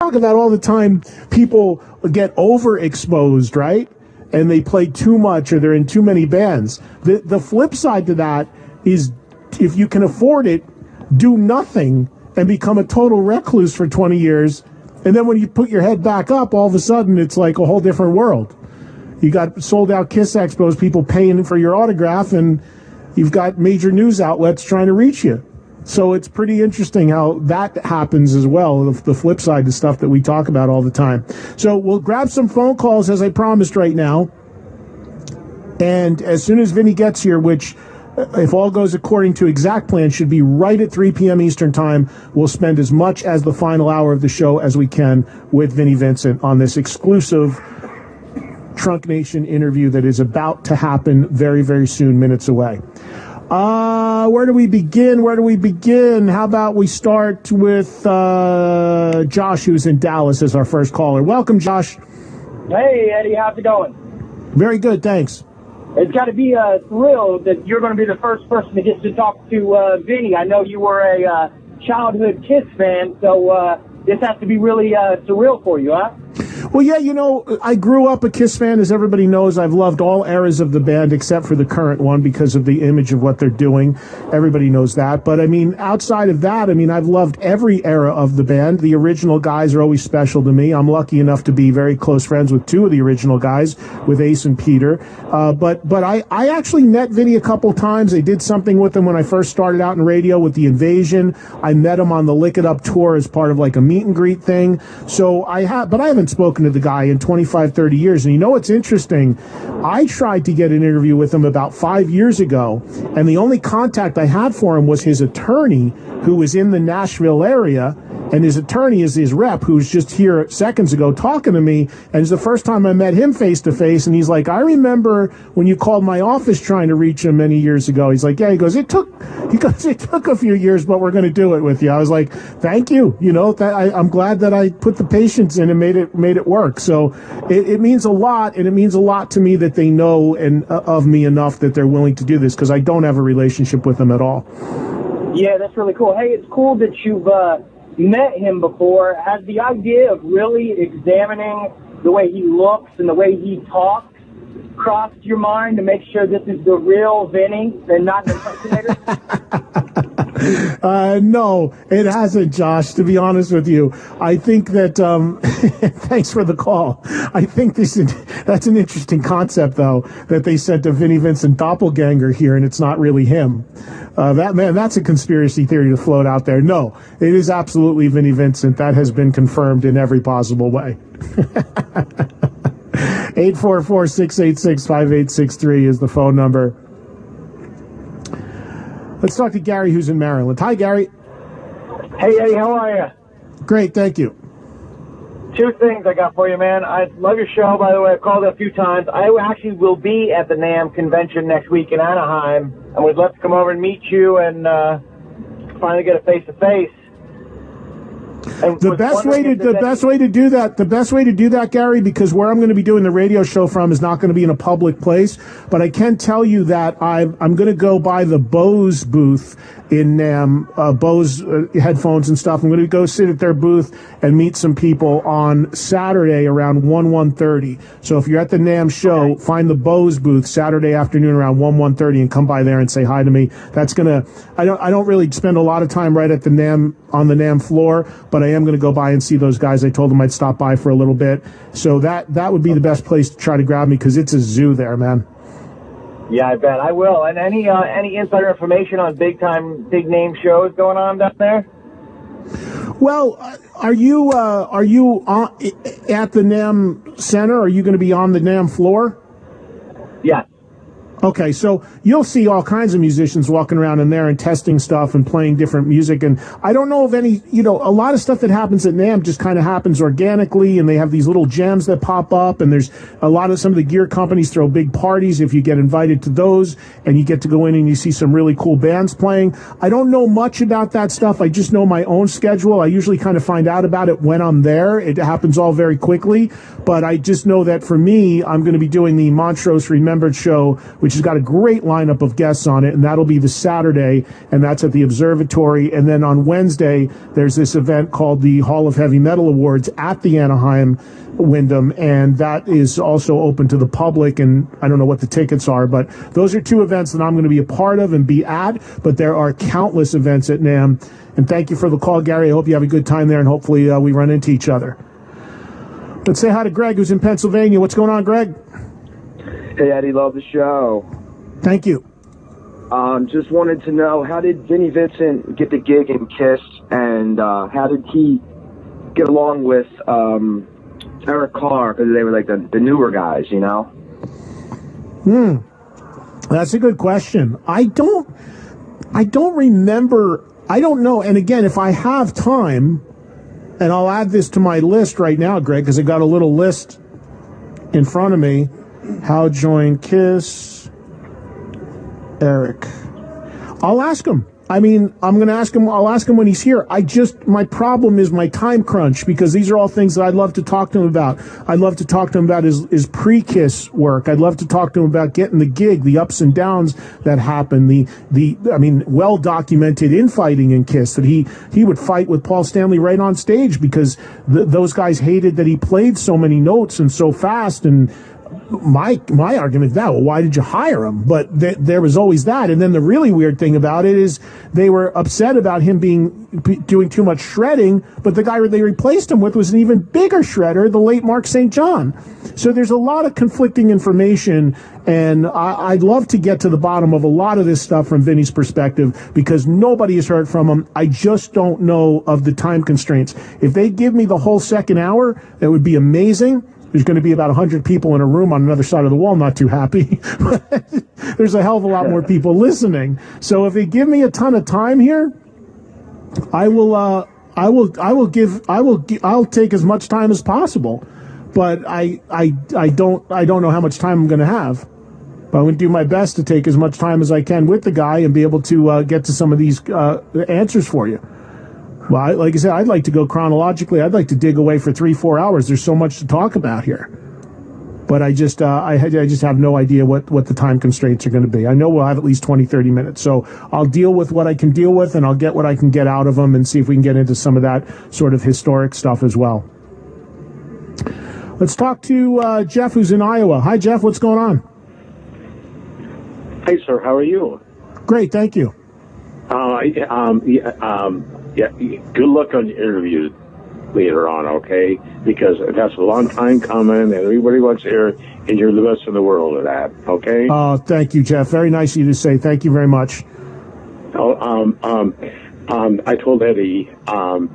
talk about all the time people get overexposed, right? And they play too much or they're in too many bands. The flip side to that is if you can afford it, do nothing and become a total recluse for 20 years. And then when you put your head back up, all of a sudden it's like a whole different world. You got sold out Kiss Expos, people paying for your autograph, and you've got major news outlets trying to reach you. So it's pretty interesting how that happens as well, the flip side to stuff that we talk about all the time. So we'll grab some phone calls, as I promised right now. And as soon as Vinnie gets here, which, if all goes according to exact plan, should be right at 3 p.m. Eastern Time, we'll spend as much as the final hour of the show as we can with Vinnie Vincent on this exclusive Trunk Nation interview that is about to happen very, very soon, minutes away. Where do we begin? How about we start with Josh, who's in Dallas, as our first caller. Welcome, Josh. Hey, Eddie, how's it going? Very good, thanks. It's got to be a thrill that you're going to be the first person that gets to talk to Vinnie. I know you were a childhood Kiss fan, so this has to be really surreal for you, huh? Well, yeah, you know, I grew up a Kiss fan. As everybody knows, I've loved all eras of the band except for the current one because of the image of what they're doing. Everybody knows that. But, I mean, outside of that, I mean, I've loved every era of the band. The original guys are always special to me. I'm lucky enough to be very close friends with two of the original guys, with Ace and Peter. But I actually met Vinnie a couple times. I did something with him when I first started out in radio with The Invasion. I met him on the Lick It Up tour as part of like a meet and greet thing. So but I haven't spoken to the guy in 25, 30 years. And you know what's interesting? I tried to get an interview with him about 5 years ago, and the only contact I had for him was his attorney, who was in the Nashville area, and his attorney is his rep, who's just here seconds ago talking to me, and it's the first time I met him face to face, and he's like, I remember when you called my office trying to reach him many years ago. He's like, yeah, he goes, it took a few years, but we're going to do it with you. I was like, thank you. You know, I'm glad that I put the patience in and made it work. So it means a lot, and it means a lot to me that they know of me enough that they're willing to do this, because I don't have a relationship with them at all. Yeah, that's really cool. Hey, it's cool that you've met him before. Has the idea of really examining the way he looks and the way he talks crossed your mind to make sure this is the real Vinnie and not an impersonator? No, it hasn't, Josh, to be honest with you. I think that, thanks for the call. I think that's an interesting concept, though, that they sent a Vinnie Vincent doppelganger here and it's not really him. That's a conspiracy theory to float out there. No, it is absolutely Vinnie Vincent. That has been confirmed in every possible way. 844-686-5863 is the phone number. Let's talk to Gary, who's in Maryland. Hi, Gary. Hey, Eddie, how are you? Great, thank you. Two things I got for you, man. I love your show, by the way. I've called it a few times. I actually will be at the NAMM convention next week in Anaheim, and would love to come over and meet you and finally get a face-to-face. The best way to do that, Gary, because where I'm going to be doing the radio show from is not going to be in a public place, but I can tell you that I'm going to go by the Bose booth in NAMM, Bose headphones and stuff. I'm going to go sit at their booth and meet some people on Saturday around 1:30. So if you're at the NAMM show, find the Bose booth Saturday afternoon around 1:30 and come by there and say hi to me. That's I don't really spend a lot of time right at the NAMM, on the NAMM floor, but I am going to go by and see those guys. I told them I'd stop by for a little bit. So that would be the best place to try to grab me, because it's a zoo there, man. Yeah, I bet I will. And any insider information on big name shows going on down there? Well, are you at the NAMM Center? Are you going to be on the NAMM floor? Yes. Okay, so you'll see all kinds of musicians walking around in there and testing stuff and playing different music. And I don't know of any, a lot of stuff that happens at NAMM just kind of happens organically, and they have these little gems that pop up, and there's some of the gear companies throw big parties if you get invited to those, and you get to go in and you see some really cool bands playing. I don't know much about that stuff. I just know my own schedule. I usually kind of find out about it when I'm there. It happens all very quickly, but I just know that for me, I'm going to be doing the Montrose Remembered show, which has got a great lineup of guests on it, and that'll be the Saturday, and that's at the Observatory. And then on Wednesday, there's this event called the Hall of Heavy Metal Awards at the Anaheim Wyndham, and that is also open to the public, and I don't know what the tickets are, but those are two events that I'm going to be a part of and be at, but there are countless events at NAMM. And thank you for the call, Gary. I hope you have a good time there, and hopefully we run into each other. Let's say hi to Greg, who's in Pennsylvania. What's going on, Greg? Hey, Eddie, love the show. Thank you. Just wanted to know, how did Vinnie Vincent get the gig in KISS, and how did he get along with Eric Carr, because they were like the newer guys, you know? That's a good question. I don't remember. I don't know. And again, if I have time, and I'll add this to my list right now, Greg, because I got a little list in front of me. How join KISS, Eric. I'll ask him. I mean, I'm going to ask him. I'll ask him when he's here. My problem is my time crunch, because these are all things that I'd love to talk to him about. I'd love to talk to him about his pre-KISS work. I'd love to talk to him about getting the gig, the ups and downs that happen, well documented infighting in KISS, that he would fight with Paul Stanley right on stage because those guys hated that he played so many notes and so fast. And my argument is that, well, why did you hire him? But there was always that. And then the really weird thing about it is they were upset about him doing too much shredding, but the guy they replaced him with was an even bigger shredder, the late Mark St. John. So there's a lot of conflicting information, and I'd love to get to the bottom of a lot of this stuff from Vinny's perspective, because nobody has heard from him. I just don't know of the time constraints. If they give me the whole second hour, that would be amazing. There's going to be about 100 people in a room on another side of the wall, not too happy. But there's a hell of a lot more people listening. So if they give me a ton of time here, I'll take as much time as possible. But I don't know how much time I'm going to have. But I'm going to do my best to take as much time as I can with the guy and be able to get to some of these answers for you. Well, like I said, I'd like to go chronologically. I'd like to dig away for 3-4 hours. There's so much to talk about here. But I just have no idea what the time constraints are going to be. I know we'll have at least 20, 30 minutes. So I'll deal with what I can deal with, and I'll get what I can get out of them and see if we can get into some of that sort of historic stuff as well. Let's talk to Jeff, who's in Iowa. Hi, Jeff. What's going on? Hey, sir. How are you? Great. Thank you. Yeah, good luck on your interview later on, okay? Because that's a long time coming, and everybody wants to hear, and you're the best in the world at that, okay? Oh, thank you, Jeff. Very nice of you to say. Thank you very much. I told Eddie, I'm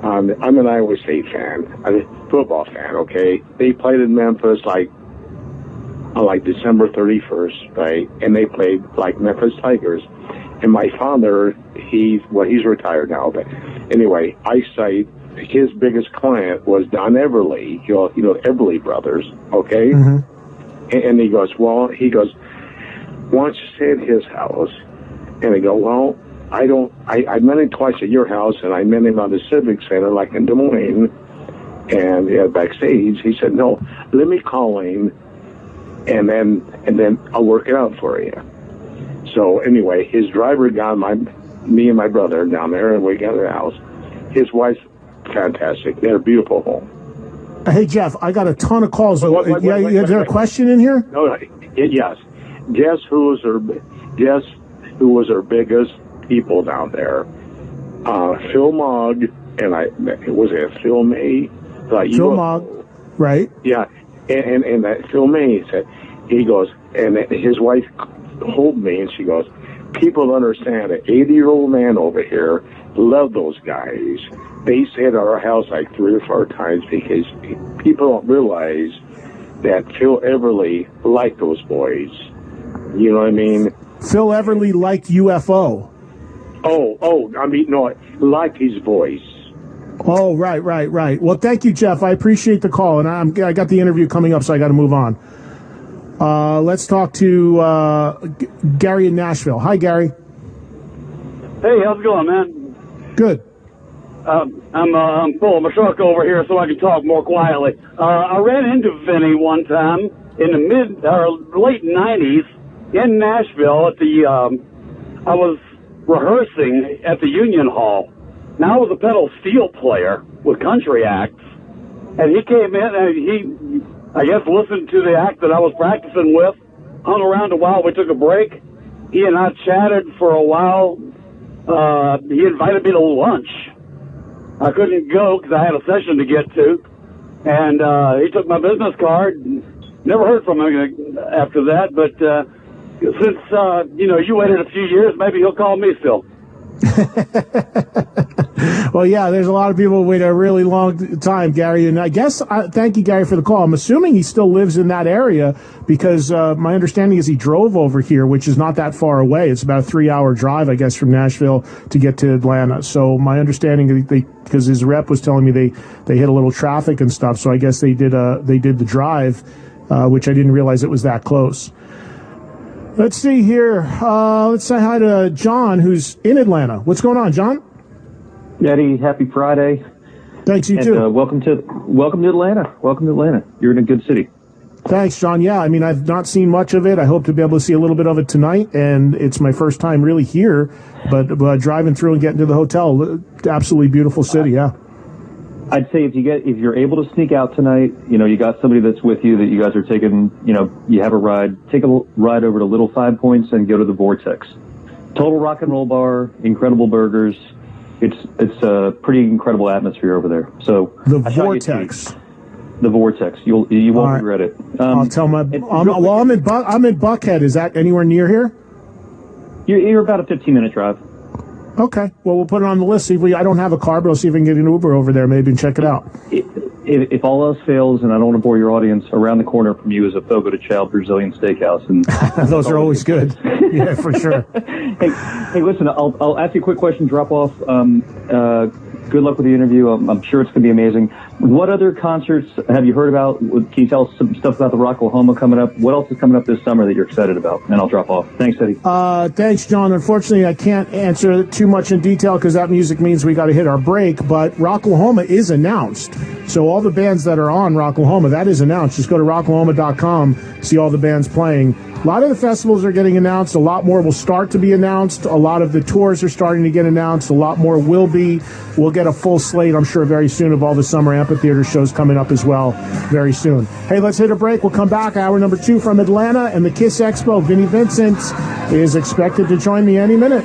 an Iowa State fan, a football fan, okay? They played in Memphis like December 31st, right? And they played like Memphis Tigers. And my father, he's retired now, but anyway, eyesight, his biggest client was Don Everly, you know, Everly Brothers, okay? Mm-hmm. And he goes, why don't you stay at his house? And I go, well, I met him twice at your house, and I met him on the Civic Center, like in Des Moines, and backstage. He said, no, let me call him, and then I'll work it out for you. So anyway, his driver got me and my brother down there, and we got their house. His wife's fantastic. They had a beautiful home. Hey, Jeff, I got a ton of calls. Is there a question in here? No, yes. Guess who was our biggest people down there? Phil Mogg, and was it Phil May? Phil Mogg, right? Yeah, and Phil May said, he goes, and his wife told me, and she goes, people understand an 80-year-old man over here love those guys. They stayed at our house like 3 or 4 times because people don't realize that Phil Everly liked those boys. You know what I mean? Phil Everly liked UFO. Liked his voice. Oh, right. Well, thank you, Jeff. I appreciate the call, and I got the interview coming up, so I got to move on. Let's talk to Gary in Nashville. Hi, Gary. Hey, how's it going, man? Good. I'm pulling my truck over here so I can talk more quietly. I ran into Vinnie one time in the late 90s in Nashville at the, I was rehearsing at the Union Hall. Now I was a pedal steel player with country acts, and he came in and he, I guess, listened to the act that I was practicing with, hung around a while. We took a break. He and I chatted for a while. He invited me to lunch. I couldn't go because I had a session to get to, and he took my business card. Never heard from him after that, but since you waited a few years, maybe he'll call me still. Well, yeah, there's a lot of people who wait a really long time, Gary, and I guess, thank you, Gary, for the call. I'm assuming he still lives in that area because my understanding is he drove over here, which is not that far away. It's about a 3-hour drive, I guess, from Nashville to get to Atlanta. So my understanding, because his rep was telling me they hit a little traffic and stuff, so I guess they did the drive, which I didn't realize it was that close. Let's see here. Let's say hi to John, who's in Atlanta. What's going on, John? Eddie, happy Friday. Thanks, you too. Welcome to Atlanta. Welcome to Atlanta. You're in a good city. Thanks, John. Yeah, I mean, I've not seen much of it. I hope to be able to see a little bit of it tonight, and it's my first time really here, but driving through and getting to the hotel, absolutely beautiful city, yeah. I'd say if you're able to sneak out tonight, you got somebody that's with you that you guys are taking, you have a ride, take a ride over to Little 5 Points and go to the Vortex. Total rock and roll bar, incredible burgers. It's a pretty incredible atmosphere over there. So the Vortex. The Vortex. You won't regret it. I'll tell my. I'm in Buckhead. Is that anywhere near here? You're about a 15-minute drive. Okay. Well, we'll put it on the list. I don't have a car, but I'll see if I can get an Uber over there maybe and check it out. If all else fails, and I don't want to bore your audience, around the corner from you is a Fogo de Chao Brazilian steakhouse, and those are always good. Yeah, for sure. Hey, listen, I'll ask you a quick question. Drop off. Good luck with the interview. I'm sure it's going to be amazing. What other concerts have you heard about? Can you tell us some stuff about the Rocklahoma coming up? What else is coming up this summer that you're excited about? And I'll drop off. Thanks, Eddie. Thanks, John. Unfortunately, I can't answer too much in detail because that music means we got to hit our break. But Rocklahoma is announced. So all the bands that are on Rocklahoma, that is announced. Just go to rocklahoma.com, see all the bands playing. A lot of the festivals are getting announced. A lot more will start to be announced. A lot of the tours are starting to get announced. A lot more will be. We'll get a full slate, I'm sure, very soon of all the summer amphitheater shows coming up as well very soon. Hey, let's hit a break. We'll come back. Hour number 2 from Atlanta and the KISS Expo. Vinnie Vincent is expected to join me any minute.